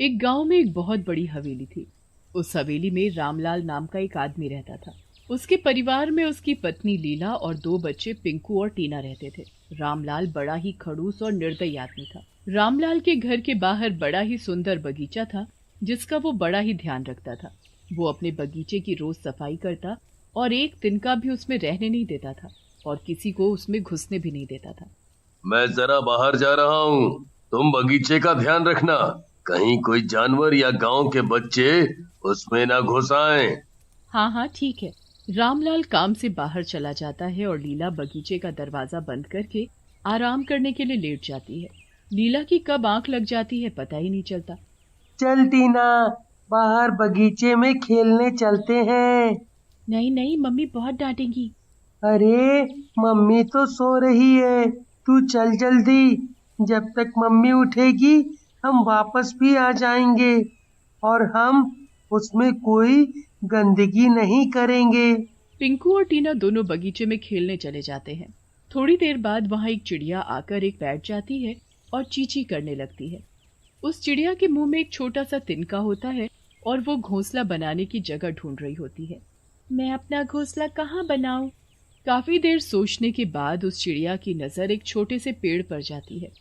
एक गांव में एक बहुत बड़ी हवेली थी। उस हवेली में रामलाल नाम का एक आदमी रहता था। उसके परिवार में उसकी पत्नी लीला और दो बच्चे पिंकू और टीना रहते थे। रामलाल बड़ा ही खड़ूस और निर्दयी आदमी था। रामलाल के घर के बाहर बड़ा ही सुंदर बगीचा था, जिसका वो बड़ा ही ध्यान रखता था। वो अपने बगीचे की रोज सफाई करता और एक तिनका भी उसमें रहने नहीं देता था और किसी को उसमें घुसने भी नहीं देता था। मैं जरा बाहर जा रहा हूँ, तुम बगीचे का ध्यान रखना, कहीं कोई जानवर या गांव के बच्चे उसमें ना घुस आएं। हाँ हाँ ठीक है। रामलाल काम से बाहर चला जाता है और लीला बगीचे का दरवाजा बंद करके आराम करने के लिए लेट जाती है। लीला की कब आंख लग जाती है पता ही नहीं चलता। चल टीना, बाहर बगीचे में खेलने चलते हैं। नहीं नहीं, मम्मी बहुत डांटेंगी। अरे मम्मी तो सो रही है, तू चल जल्दी। जब तक मम्मी उठेगी हम वापस भी आ जाएंगे और हम उसमें कोई गंदगी नहीं करेंगे। पिंकू और टीना दोनों बगीचे में खेलने चले जाते हैं। थोड़ी देर बाद वहां एक चिड़िया आकर एक बैठ जाती है और चींची करने लगती है। उस चिड़िया के मुंह में एक छोटा सा तिनका होता है और वो घोंसला बनाने की जगह ढूंढ रही होती है। मैं अपना घोंसला कहाँ बनाऊं? काफी देर सोचने के बाद उस चिड़िया की नजर एक छोटे से पेड़ पर जाती है।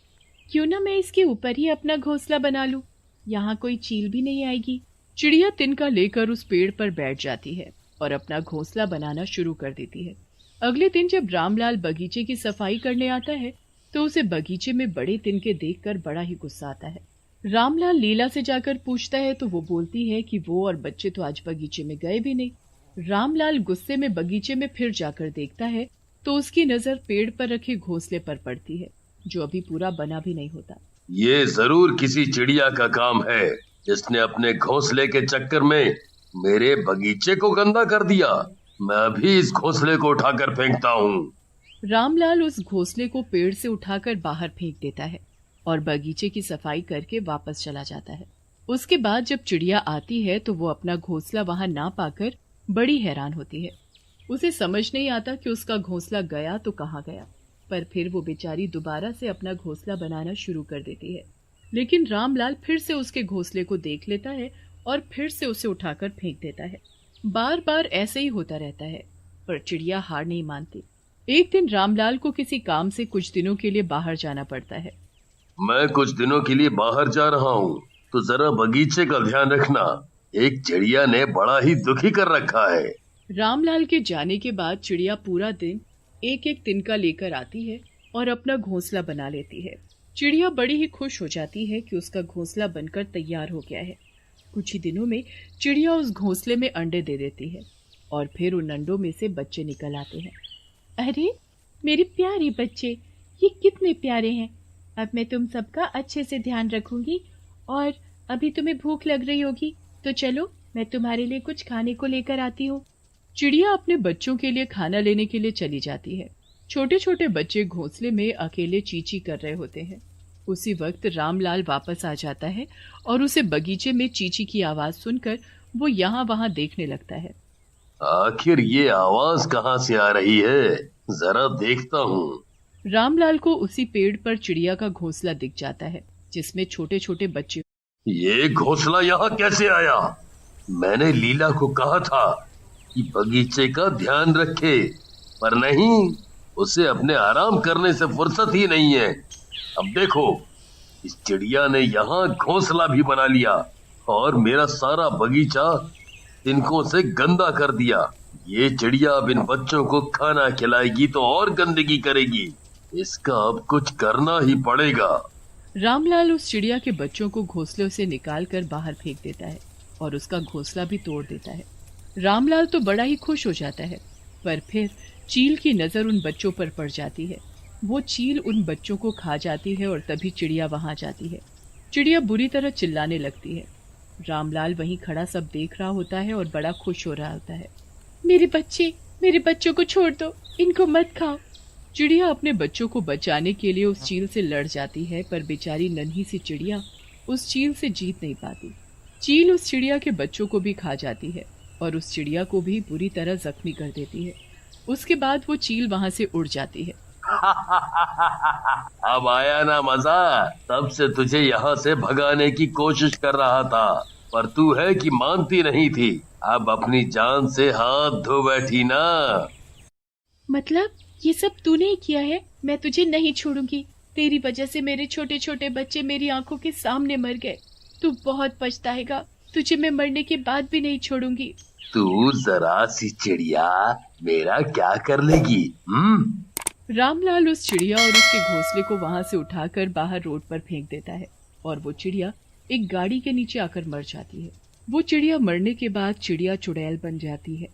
क्यों ना मैं इसके ऊपर ही अपना घोंसला बना लूं? यहाँ कोई चील भी नहीं आएगी। चिड़िया तिनका लेकर उस पेड़ पर बैठ जाती है और अपना घोंसला बनाना शुरू कर देती है। अगले दिन जब रामलाल बगीचे की सफाई करने आता है तो उसे बगीचे में बड़े तिनके देखकर बड़ा ही गुस्सा आता है। रामलाल लीला से जाकर पूछता है तो वो बोलती है कि वो और बच्चे तो आज बगीचे में गए भी नहीं। रामलाल गुस्से में बगीचे में फिर जाकर देखता है तो उसकी नजर पेड़ पर रखे घोंसले पर पड़ती है, जो अभी पूरा बना भी नहीं होता। ये जरूर किसी चिड़िया का काम है, जिसने अपने घोंसले के चक्कर में मेरे बगीचे को गंदा कर दिया। मैं अभी इस घोंसले को उठाकर फेंकता हूँ। रामलाल उस घोंसले को पेड़ से उठाकर बाहर फेंक देता है और बगीचे की सफाई करके वापस चला जाता है। उसके बाद जब चिड़िया आती है तो वो अपना घोंसला वहां ना पाकर बड़ी हैरान होती है। उसे समझ नहीं आता कि उसका घोंसला गया तो कहाँ गया, पर फिर वो बेचारी दोबारा से अपना घोंसला बनाना शुरू कर देती है। लेकिन रामलाल फिर से उसके घोंसले को देख लेता है और फिर से उसे उठाकर फेंक देता है। बार बार ऐसे ही होता रहता है, पर चिड़िया हार नहीं मानती। एक दिन रामलाल को किसी काम से कुछ दिनों के लिए बाहर जाना पड़ता है। मैं कुछ दिनों के लिए बाहर जा रहा हूँ, तो जरा बगीचे का ध्यान रखना, एक चिड़िया ने बड़ा ही दुखी कर रखा है। रामलाल के जाने के बाद चिड़िया पूरा दिन एक एक तिनका लेकर आती है और अपना घोंसला बना लेती है। चिड़िया बड़ी ही खुश हो जाती है कि उसका घोंसला बनकर तैयार हो गया है। कुछ ही दिनों में चिड़िया उस घोंसले में अंडे दे देती है और फिर उन अंडों में से बच्चे निकल आते हैं। अरे मेरे प्यारे बच्चे, ये कितने प्यारे हैं। अब मैं तुम सबका अच्छे से ध्यान रखूंगी और अभी तुम्हें भूख लग रही होगी तो चलो मैं तुम्हारे लिए कुछ खाने को लेकर आती हूँ। चिड़िया अपने बच्चों के लिए खाना लेने के लिए चली जाती है। छोटे छोटे बच्चे घोंसले में अकेले चींची कर रहे होते हैं। उसी वक्त रामलाल वापस आ जाता है और उसे बगीचे में चींची की आवाज सुनकर वो यहाँ वहाँ देखने लगता है। आखिर ये आवाज कहाँ से आ रही है, जरा देखता हूँ। रामलाल को उसी पेड़ पर चिड़िया का घोंसला दिख जाता है, जिसमें छोटे छोटे बच्चे। ये घोंसला यहाँ कैसे आया? मैंने लीला को कहा था कि बगीचे का ध्यान रखे, पर नहीं, उसे अपने आराम करने से फुर्सत ही नहीं है। अब देखो, इस चिड़िया ने यहाँ घोंसला भी बना लिया और मेरा सारा बगीचा तिनकों से गंदा कर दिया। ये चिड़िया अब इन बच्चों को खाना खिलाएगी तो और गंदगी करेगी। इसका अब कुछ करना ही पड़ेगा। रामलाल उस चिड़िया के बच्चों को घोंसले से निकालकर बाहर फेंक देता है और उसका घोंसला भी तोड़ देता है। रामलाल तो बड़ा ही खुश हो जाता है, पर फिर चील की नजर उन बच्चों पर पड़ जाती है। वो चील उन बच्चों को खा जाती है और तभी चिड़िया वहां जाती है। चिड़िया बुरी तरह चिल्लाने लगती है। रामलाल वहीं खड़ा सब देख रहा होता है और बड़ा खुश हो रहा होता है। मेरे बच्चों को छोड़ दो, इनको मत खाओ। चिड़िया अपने बच्चों को बचाने के लिए उस चील से लड़ जाती है, पर बेचारी नन्ही सी चिड़िया उस चील से जीत नहीं पाती। चील उस चिड़िया के बच्चों को भी खा जाती है और उस चिड़िया को भी बुरी तरह जख्मी कर देती है। उसके बाद वो चील वहां से उड़ जाती है। अब आया ना मजा। तब से तुझे यहाँ से भगाने की कोशिश कर रहा था, पर तू है कि मानती नहीं थी। अब अपनी जान से हाथ धो बैठी ना। मतलब ये सब तूने ही किया है? मैं तुझे नहीं छोड़ूंगी। तेरी वजह से मेरे छोटे छोटे बच्चे मेरी आंखों के सामने मर गए। तू बहुत पछताएगा। तुझे मैं मरने के बाद भी नहीं छोड़ूंगी। तू जरा सी चिड़िया मेरा क्या कर लेगी? रामलाल उस चिड़िया और उसके घोंसले को वहां से उठाकर बाहर रोड पर फेंक देता है और वो चिड़िया एक गाड़ी के नीचे आकर मर जाती है। वो चिड़िया मरने के बाद चिड़िया चुड़ैल बन जाती है।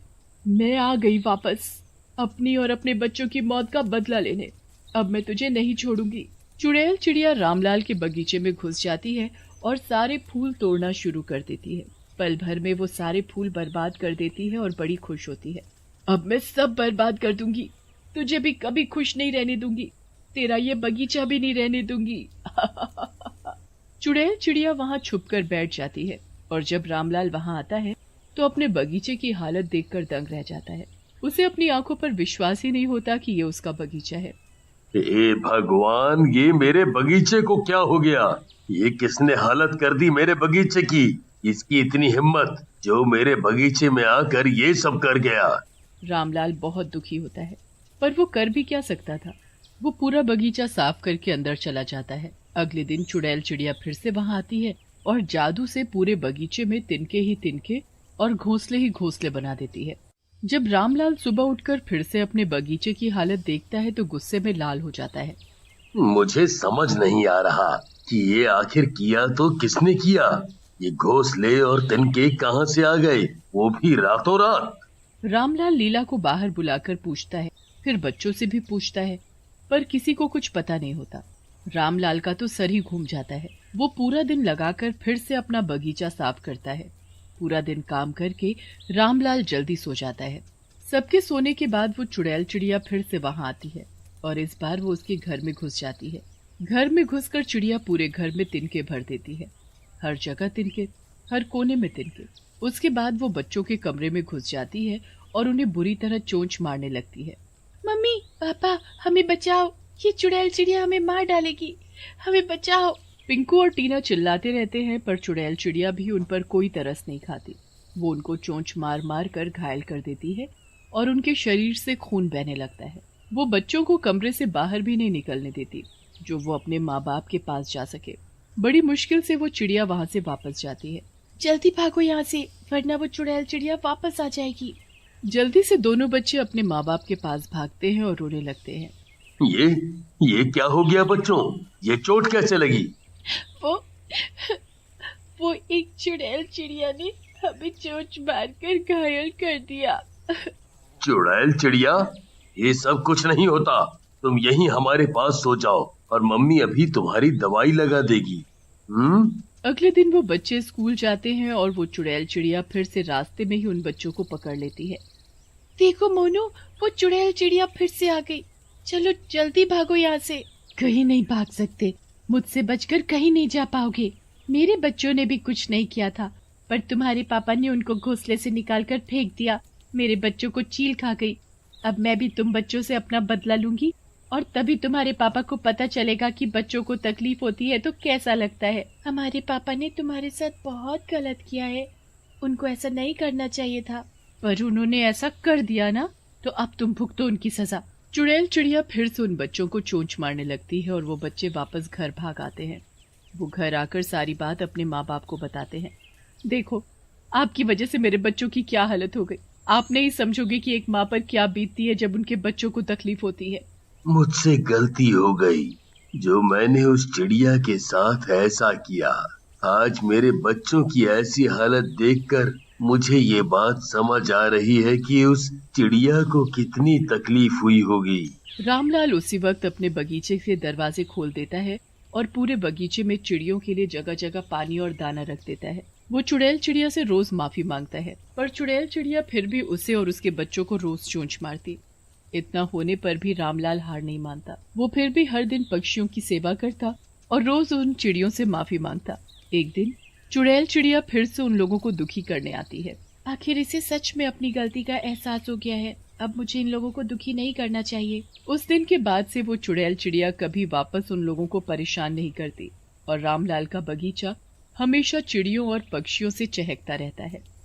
मैं आ गई वापस अपनी और अपने बच्चों की मौत का बदला लेने। अब मैं तुझे नहीं छोड़ूंगी। चुड़ैल चिड़िया रामलाल के बगीचे में घुस जाती है और सारे फूल तोड़ना शुरू कर देती है। पल भर में वो सारे फूल बर्बाद कर देती है और बड़ी खुश होती है। अब मैं सब बर्बाद कर दूंगी। तुझे भी कभी खुश नहीं रहने दूंगी। तेरा ये बगीचा भी नहीं रहने दूंगी। चुड़ैल चिड़िया वहां छुपकर बैठ जाती है और जब रामलाल वहां आता है तो अपने बगीचे की हालत देखकर दंग रह जाता है। उसे अपनी आंखों पर विश्वास ही नहीं होता कि ये उसका बगीचा है। हे भगवान, ये मेरे बगीचे को क्या हो गया? ये किसने हालत कर दी मेरे बगीचे की? इसकी इतनी हिम्मत जो मेरे बगीचे में आकर ये सब कर गया। रामलाल बहुत दुखी होता है पर वो कर भी क्या सकता था। वो पूरा बगीचा साफ करके अंदर चला जाता है। अगले दिन चुड़ैल चिड़िया फिर से वहां आती है और जादू से पूरे बगीचे में तिनके ही तिनके और घोंसले ही घोंसले बना देती है। जब रामलाल सुबह उठकर फिर से अपने बगीचे की हालत देखता है तो गुस्से में लाल हो जाता है। मुझे समझ नहीं आ रहा कि ये आखिर किया तो किसने किया। ये घोंसले और तिनके कहाँ से आ गए, वो भी रातों रात? रामलाल लीला को बाहर बुलाकर पूछता है, फिर बच्चों से भी पूछता है, पर किसी को कुछ पता नहीं होता। रामलाल का तो सर ही घूम जाता है। वो पूरा दिन लगाकर फिर से अपना बगीचा साफ करता है। पूरा दिन काम करके रामलाल जल्दी सो जाता है। सबके सोने के बाद वो चुड़ैल चिड़िया फिर से वहां आती है और इस बार वो उसके घर में घुस जाती है। घर में घुसकर चिड़िया पूरे घर में तिनके भर देती है। हर जगह तिनके, हर कोने में तिनके। उसके बाद वो बच्चों के कमरे में घुस जाती है और उन्हें बुरी तरह चोंच मारने लगती है। मम्मी, पापा, हमें बचाओ, ये चुड़ैल चिड़िया हमें मार डालेगी, हमें बचाओ। पिंकू और टीना चिल्लाते रहते हैं पर चुड़ैल चिड़िया भी उन पर कोई तरस नहीं खाती। वो उनको चोंच मार मार कर घायल कर देती है और उनके शरीर से खून बहने लगता है। वो बच्चों को कमरे से बाहर भी नहीं निकलने देती जो वो अपने माँ बाप के पास जा सके। बड़ी मुश्किल से वो चिड़िया वहाँ से वापस जाती है। जल्दी भागो यहाँ से, वरना वो चुड़ैल चिड़िया वापस आ जाएगी। जल्दी से दोनों बच्चे अपने माँ बाप के पास भागते हैं और रोने लगते हैं। ये क्या हो गया बच्चों? ये चोट कैसे लगी? वो एक चुड़ैल चिड़िया ने हमें चोंच मारकर घायल कर दिया। चुड़ैल चिड़िया? ये सब कुछ नहीं होता। तुम यहीं हमारे पास सो जाओ और मम्मी अभी तुम्हारी दवाई लगा देगी। अगले दिन वो बच्चे स्कूल जाते हैं और वो चुड़ैल चिड़िया फिर से रास्ते में ही उन बच्चों को पकड़ लेती है। देखो मोनू, वो चुड़ैल चिड़िया फिर से आ गई। चलो जल्दी भागो यहाँ से। कहीं नहीं भाग सकते, मुझसे बचकर कहीं नहीं जा पाओगे। मेरे बच्चों ने भी कुछ नहीं किया था, पर तुम्हारे पापा ने उनको घोंसले से निकालकर फेंक दिया। मेरे बच्चों को चील खा गई। अब मैं भी तुम बच्चों से अपना बदला लूंगी और तभी तुम्हारे पापा को पता चलेगा कि बच्चों को तकलीफ होती है तो कैसा लगता है। हमारे पापा ने तुम्हारे साथ बहुत गलत किया है, उनको ऐसा नहीं करना चाहिए था, पर उन्होंने ऐसा कर दिया ना, तो अब तुम भुगतो उनकी सजा। चुड़ैल चिड़िया फिर से उन बच्चों को चोंच मारने लगती है और वो बच्चे वापस घर भाग आते हैं। वो घर आकर सारी बात अपने माँ बाप को बताते हैं। देखो, आपकी वजह से मेरे बच्चों की क्या हालत हो गई। आप नहीं समझोगे कि एक माँ पर क्या बीतती है जब उनके बच्चों को तकलीफ होती है। मुझसे गलती हो गई जो मैंने उस चिड़िया के साथ ऐसा किया। आज मेरे बच्चों की ऐसी हालत देखकर मुझे ये बात समझ आ रही है कि उस चिड़िया को कितनी तकलीफ हुई होगी। रामलाल उसी वक्त अपने बगीचे के दरवाजे खोल देता है और पूरे बगीचे में चिड़ियों के लिए जगह जगह पानी और दाना रख देता है। वो चुड़ैल चिड़िया से रोज माफी मांगता है, पर चुड़ैल चिड़िया फिर भी उसे और उसके बच्चों को रोज चोंच मारती। इतना होने पर भी रामलाल हार नहीं मानता। वो फिर भी हर दिन पक्षियों की सेवा करता और रोज उन चिड़ियों से माफी मांगता। एक दिन चुड़ैल चिड़िया फिर से उन लोगों को दुखी करने आती है। आखिर इसे सच में अपनी गलती का एहसास हो गया है। अब मुझे इन लोगों को दुखी नहीं करना चाहिए। उस दिन के बाद से वो चुड़ैल चिड़िया कभी वापस उन लोगों को परेशान नहीं करती और रामलाल का बगीचा हमेशा चिड़ियों और पक्षियों से चहकता रहता है।